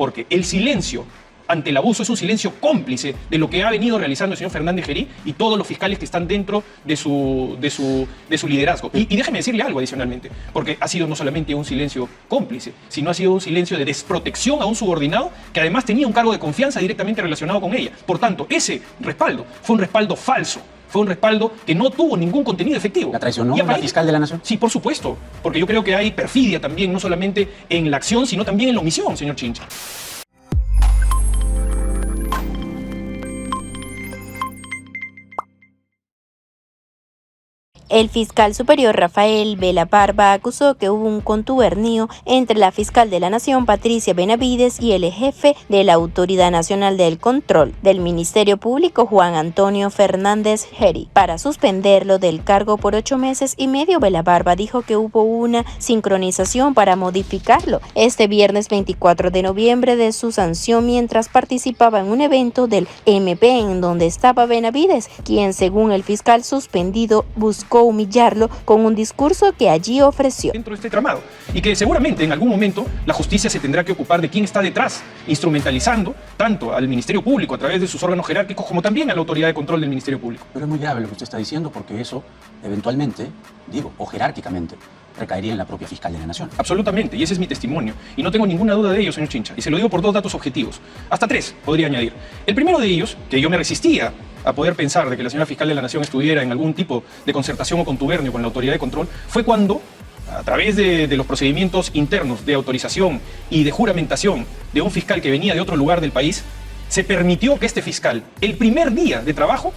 porque el silencio ante el abuso es un silencio cómplice de lo que ha venido realizando el señor Fernández Gerí y todos los fiscales que están dentro de su liderazgo. Y déjeme decirle algo adicionalmente, porque ha sido no solamente un silencio cómplice, sino ha sido un silencio de desprotección a un subordinado que además tenía un cargo de confianza directamente relacionado con ella. Por tanto, ese respaldo fue un respaldo falso. Fue un respaldo que no tuvo ningún contenido efectivo. ¿La traicionó la fiscal de la Nación? Sí, por supuesto, porque yo creo que hay perfidia también, no solamente en la acción, sino también en la omisión, señor Chincha. El fiscal superior Rafael Vela Barba acusó que hubo un contubernio entre la fiscal de la Nación, Patricia Benavides, y el jefe de la Autoridad Nacional del Control del Ministerio Público, Juan Antonio Fernández Gerí, para suspenderlo del cargo por 8 meses y medio. Vela Barba dijo que hubo una sincronización para modificarlo este viernes 24 de noviembre de su sanción mientras participaba en un evento del MP en donde estaba Benavides, quien según el fiscal suspendido buscó humillarlo con un discurso que allí ofreció. Dentro de este tramado, y que seguramente en algún momento la justicia se tendrá que ocupar de quién está detrás, instrumentalizando tanto al Ministerio Público a través de sus órganos jerárquicos como también a la autoridad de control del Ministerio Público. Pero es muy grave lo que usted está diciendo porque eso eventualmente, o jerárquicamente, recaería en la propia fiscal de la Nación. Absolutamente, y ese es mi testimonio. Y no tengo ninguna duda de ello, señor Chincha. Y se lo digo por 2 datos objetivos. Hasta 3, podría añadir. El primero de ellos, que yo me resistía a poder pensar de que la señora fiscal de la Nación estuviera en algún tipo de concertación o contubernio con la autoridad de control, fue cuando, a través de los procedimientos internos de autorización y de juramentación de un fiscal que venía de otro lugar del país, se permitió que este fiscal, el primer día de trabajo,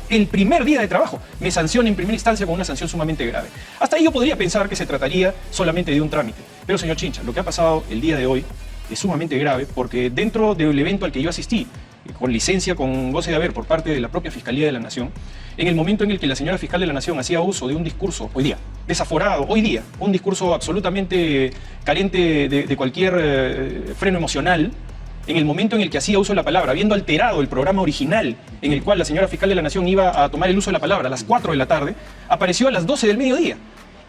me sancione en primera instancia con una sanción sumamente grave. Hasta ahí yo podría pensar que se trataría solamente de un trámite. Pero, señor Chincha, lo que ha pasado el día de hoy es sumamente grave porque dentro del evento al que yo asistí, con licencia, con goce de haber por parte de la propia Fiscalía de la Nación, en el momento en el que la señora fiscal de la Nación hacía uso de un discurso desaforado, un discurso absolutamente carente de cualquier freno emocional, en el momento en el que hacía uso de la palabra, habiendo alterado el programa original en el cual la señora fiscal de la Nación iba a tomar el uso de la palabra a las 4 de la tarde, apareció a las 12 del mediodía.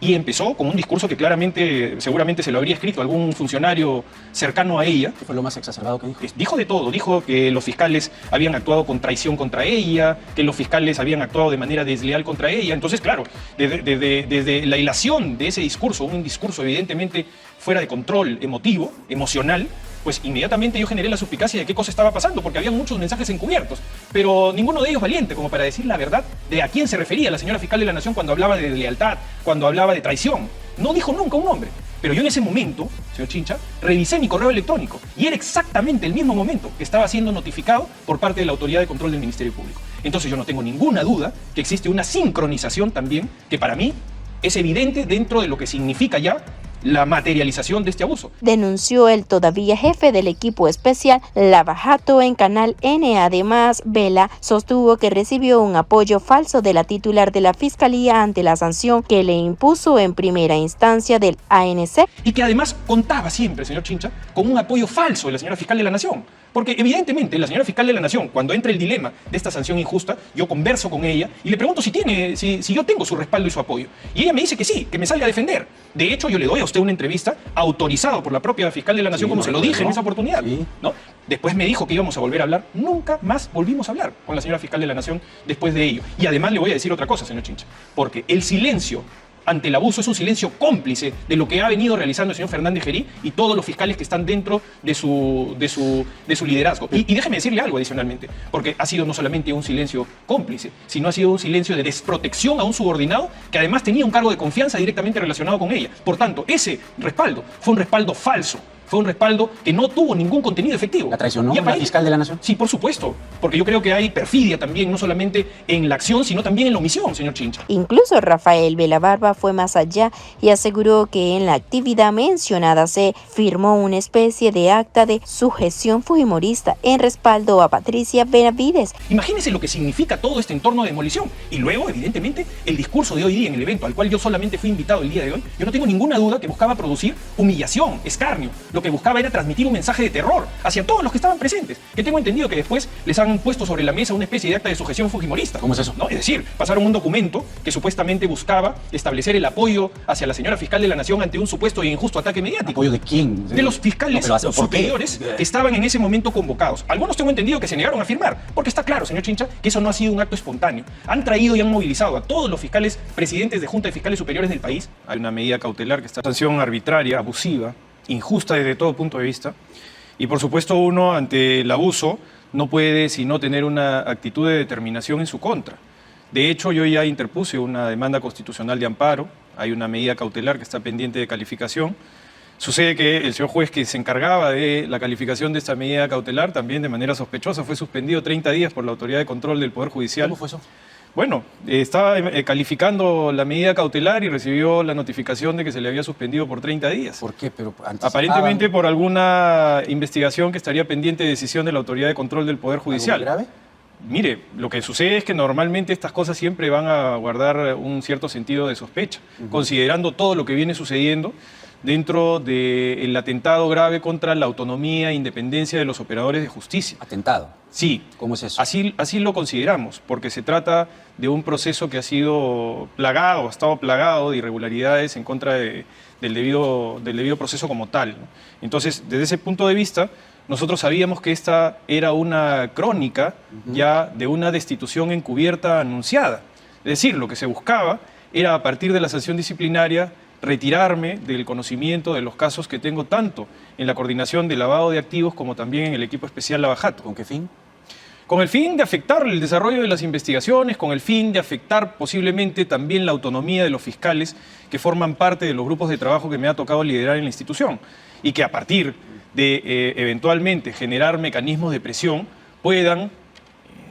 Y empezó con un discurso que claramente, seguramente se lo habría escrito algún funcionario cercano a ella. ¿Qué fue lo más exacerbado que dijo? Dijo de todo. Dijo que los fiscales habían actuado con traición contra ella, que los fiscales habían actuado de manera desleal contra ella. Entonces, claro, desde la ilación de ese discurso, un discurso evidentemente fuera de control emocional, pues inmediatamente yo generé la suspicacia de qué cosa estaba pasando, porque había muchos mensajes encubiertos, pero ninguno de ellos valiente como para decir la verdad de a quién se refería la señora fiscal de la Nación cuando hablaba de lealtad, cuando hablaba de traición. No dijo nunca un nombre. Pero yo en ese momento, señor Chincha, revisé mi correo electrónico y era exactamente el mismo momento que estaba siendo notificado por parte de la Autoridad de Control del Ministerio Público. Entonces yo no tengo ninguna duda que existe una sincronización también que para mí es evidente dentro de lo que significa ya la materialización de este abuso. Denunció el todavía jefe del equipo especial Lava Jato en Canal N. Además, Vela sostuvo que recibió un apoyo falso de la titular de la Fiscalía ante la sanción que le impuso en primera instancia del ANC. Y que además contaba siempre, señor Chincha, con un apoyo falso de la señora fiscal de la Nación. Porque evidentemente la señora fiscal de la Nación, cuando entra el dilema de esta sanción injusta, yo converso con ella y le pregunto si yo tengo su respaldo y su apoyo. Y ella me dice que sí, que me salga a defender. De hecho, yo le doy a usted una entrevista autorizado por la propia fiscal de la Nación, como se lo dije en esa oportunidad, ¿no? Después me dijo que íbamos a volver a hablar. Nunca más volvimos a hablar con la señora fiscal de la Nación después de ello. Y además le voy a decir otra cosa, señor Chincha, porque el silencio ante el abuso es un silencio cómplice de lo que ha venido realizando el señor Fernández Gerí y todos los fiscales que están dentro de su liderazgo. Y déjeme decirle algo adicionalmente, porque ha sido no solamente un silencio cómplice, sino ha sido un silencio de desprotección a un subordinado que además tenía un cargo de confianza directamente relacionado con ella. Por tanto, ese respaldo fue un respaldo falso. Fue un respaldo que no tuvo ningún contenido efectivo. ¿La traicionó la fiscal de la Nación? Sí, por supuesto, porque yo creo que hay perfidia también, no solamente en la acción, sino también en la omisión, señor Chincha. Incluso Rafael Vela Barba fue más allá y aseguró que en la actividad mencionada se firmó una especie de acta de sujeción fujimorista en respaldo a Patricia Benavides. Imagínense lo que significa todo este entorno de demolición. Y luego, evidentemente, el discurso de hoy día en el evento al cual yo solamente fui invitado el día de hoy, yo no tengo ninguna duda que buscaba producir humillación, escarnio. lo que buscaba era transmitir un mensaje de terror hacia todos los que estaban presentes, que tengo entendido que después les han puesto sobre la mesa una especie de acta de sujeción fujimorista. ¿Cómo es eso? ¿No? Es decir, pasaron un documento que supuestamente buscaba establecer el apoyo hacia la señora fiscal de la Nación ante un supuesto e injusto ataque mediático. ¿Apoyo de quién? De los fiscales No, pero ¿por qué? superiores que estaban en ese momento convocados. Algunos tengo entendido que se negaron a firmar, porque está claro, señor Chincha, que eso no ha sido un acto espontáneo. Han traído y han movilizado a todos los fiscales, presidentes de Junta de Fiscales Superiores del país. Hay una medida cautelar que está sanción arbitraria, abusiva, injusta desde todo punto de vista. Y por supuesto uno ante el abuso no puede sino tener una actitud de determinación en su contra. De hecho, yo ya interpuse una demanda constitucional de amparo, hay una medida cautelar que está pendiente de calificación. Sucede que el señor juez que se encargaba de la calificación de esta medida cautelar, también de manera sospechosa, fue suspendido 30 días por la Autoridad de Control del Poder Judicial. ¿Cómo fue eso? Bueno, estaba calificando la medida cautelar y recibió la notificación de que se le había suspendido por 30 días. ¿Por qué? Pero Aparentemente por alguna investigación que estaría pendiente de decisión de la Autoridad de Control del Poder Judicial. ¿Algo grave? Mire, lo que sucede es que normalmente estas cosas siempre van a guardar un cierto sentido de sospecha, considerando todo lo que viene sucediendo dentro del atentado grave contra la autonomía e independencia de los operadores de justicia. ¿Atentado? Sí. ¿Cómo es eso? Así lo consideramos, porque se trata de un proceso que ha sido plagado, ha estado plagado de irregularidades en contra del debido proceso como tal, ¿no? Entonces, desde ese punto de vista, nosotros sabíamos que esta era una crónica ya de una destitución encubierta anunciada. Es decir, lo que se buscaba era, a partir de la sanción disciplinaria, retirarme del conocimiento de los casos que tengo tanto en la coordinación de lavado de activos como también en el equipo especial Lavajato. ¿Con qué fin? Con el fin de afectar el desarrollo de las investigaciones, con el fin de afectar posiblemente también la autonomía de los fiscales que forman parte de los grupos de trabajo que me ha tocado liderar en la institución y que a partir de eventualmente generar mecanismos de presión puedan,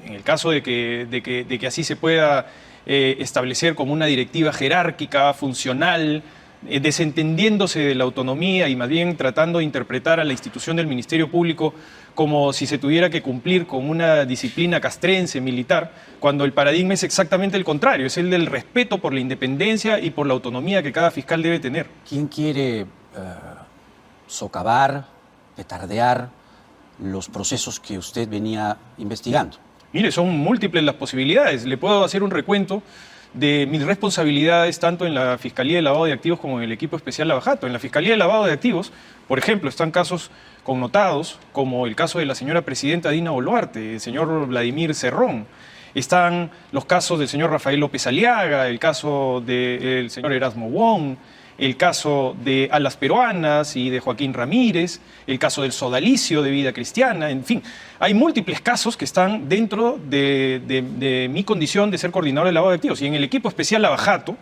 en el caso de que así se pueda establecer como una directiva jerárquica, funcional, desentendiéndose de la autonomía y más bien tratando de interpretar a la institución del Ministerio Público como si se tuviera que cumplir con una disciplina castrense, militar, cuando el paradigma es exactamente el contrario, es el del respeto por la independencia y por la autonomía que cada fiscal debe tener. ¿Quién quiere socavar, petardear los procesos que usted venía investigando? Mire, son múltiples las posibilidades. Le puedo hacer un recuento de mis responsabilidades tanto en la Fiscalía de Lavado de Activos como en el equipo especial Lavajato. En la Fiscalía de Lavado de Activos, por ejemplo, están casos connotados, como el caso de la señora presidenta Dina Boluarte, el señor Vladimir Cerrón. Están los casos del señor Rafael López Aliaga, el caso del señor Erasmo Wong, el caso de Alas Peruanas y de Joaquín Ramírez, el caso del sodalicio de Vida Cristiana, en fin. Hay múltiples casos que están dentro de mi condición de ser coordinador de lavado de activos. Y en el equipo especial Lavajato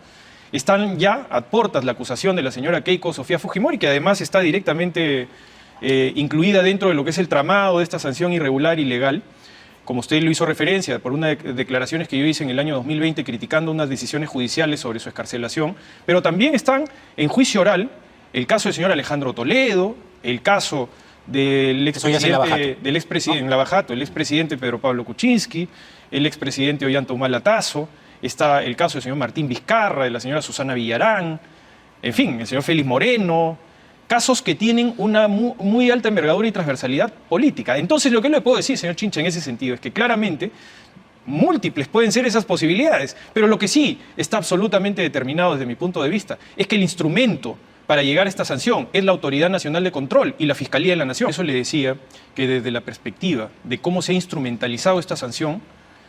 están ya a portas la acusación de la señora Keiko Sofía Fujimori, que además está directamente incluida dentro de lo que es el tramado de esta sanción irregular y ilegal, como usted lo hizo referencia, por unas declaraciones que yo hice en el año 2020 criticando unas decisiones judiciales sobre su excarcelación, pero también están en juicio oral el caso del señor Alejandro Toledo, el caso del expresidente Lavajato, el expresidente Pedro Pablo Kuczynski, el expresidente Ollanta Humala Tazo, está el caso del señor Martín Vizcarra, de la señora Susana Villarán, en fin, el señor Félix Moreno, casos que tienen una muy alta envergadura y transversalidad política. Entonces, lo que le puedo decir, señor Chincha, en ese sentido, es que claramente múltiples pueden ser esas posibilidades, pero lo que sí está absolutamente determinado desde mi punto de vista es que el instrumento para llegar a esta sanción es la Autoridad Nacional de Control y la Fiscalía de la Nación. Eso le decía que desde la perspectiva de cómo se ha instrumentalizado esta sanción,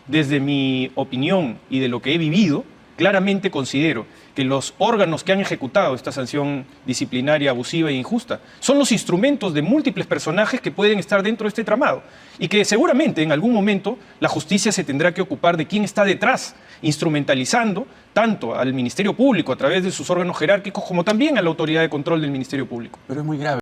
desde mi opinión y de lo que he vivido, claramente considero que los órganos que han ejecutado esta sanción disciplinaria abusiva e injusta son los instrumentos de múltiples personajes que pueden estar dentro de este tramado y que seguramente en algún momento la justicia se tendrá que ocupar de quién está detrás, instrumentalizando tanto al Ministerio Público a través de sus órganos jerárquicos como también a la Autoridad de Control del Ministerio Público. Pero es muy grave.